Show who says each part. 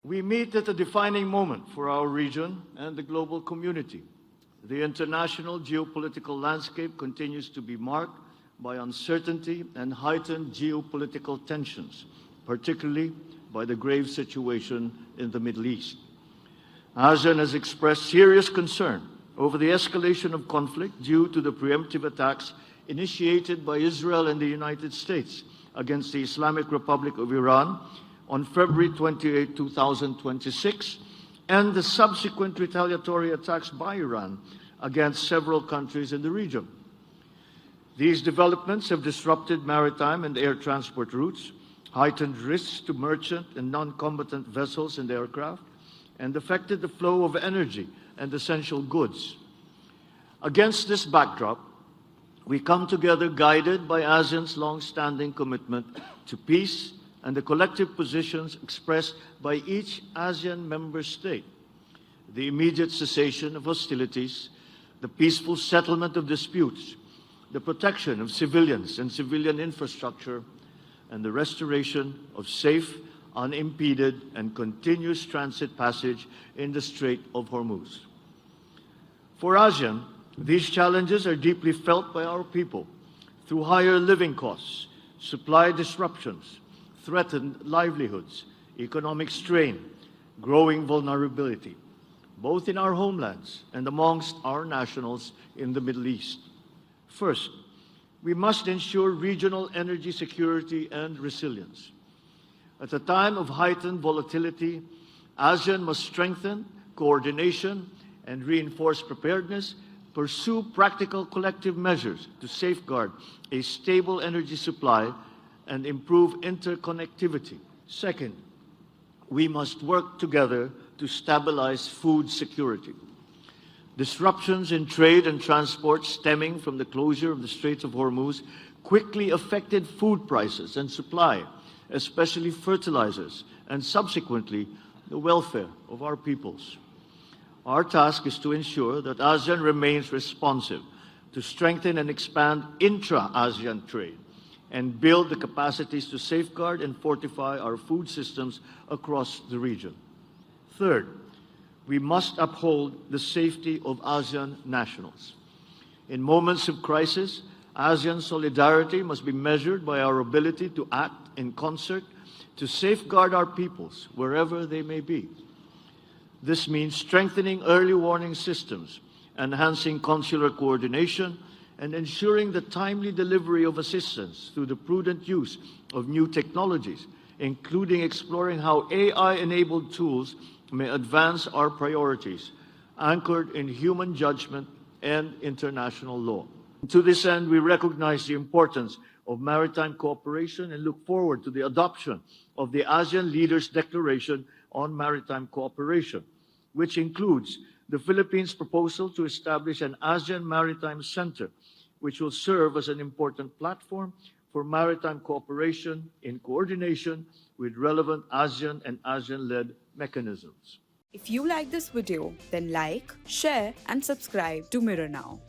Speaker 1: We meet at a defining moment for our region and the global community. The international geopolitical landscape continues to be marked by uncertainty and heightened geopolitical tensions, particularly by the grave situation in the Middle East. ASEAN has expressed serious concern over the escalation of conflict due to the preemptive attacks initiated by Israel and the United States against the Islamic Republic of Iran on February 28, 2026, and the subsequent retaliatory attacks by Iran against several countries in the region. These developments have disrupted maritime and air transport routes, heightened risks to merchant and non-combatant vessels and aircraft, and affected the flow of energy and essential goods. Against this backdrop, we come together guided by ASEAN's long-standing commitment to peace and the collective positions expressed by each ASEAN member state. The immediate cessation of hostilities, the peaceful settlement of disputes, the protection of civilians and civilian infrastructure, and the restoration of safe, unimpeded, and continuous transit passage in the Strait of Hormuz. For ASEAN, these challenges are deeply felt by our people through higher living costs, supply disruptions, threatened livelihoods, economic strain, growing vulnerability, both in our homelands and amongst our nationals in the Middle East. First, we must ensure regional energy security and resilience. At a time of heightened volatility, ASEAN must strengthen coordination and reinforce preparedness, pursue practical collective measures to safeguard a stable energy supply and improve interconnectivity. Second, we must work together to stabilize food security. Disruptions in trade and transport stemming from the closure of the Strait of Hormuz quickly affected food prices and supply, especially fertilizers, and subsequently the welfare of our peoples. Our task is to ensure that ASEAN remains responsive to strengthen and expand intra-ASEAN trade and build the capacities to safeguard and fortify our food systems across the region. Third, we must uphold the safety of ASEAN nationals. In moments of crisis, ASEAN solidarity must be measured by our ability to act in concert to safeguard our peoples wherever they may be. This means strengthening early warning systems, enhancing consular coordination, and ensuring the timely delivery of assistance through the prudent use of new technologies, including exploring how AI-enabled tools may advance our priorities, anchored in human judgment and international law. To this end, we recognize the importance of maritime cooperation and look forward to the adoption of the ASEAN Leaders Declaration on Maritime Cooperation, which includes the Philippines' proposal to establish an ASEAN Maritime Center, which will serve as an important platform for maritime cooperation in coordination with relevant ASEAN and ASEAN-led mechanisms.
Speaker 2: If you like this video, then like, share, and subscribe to Mirror Now.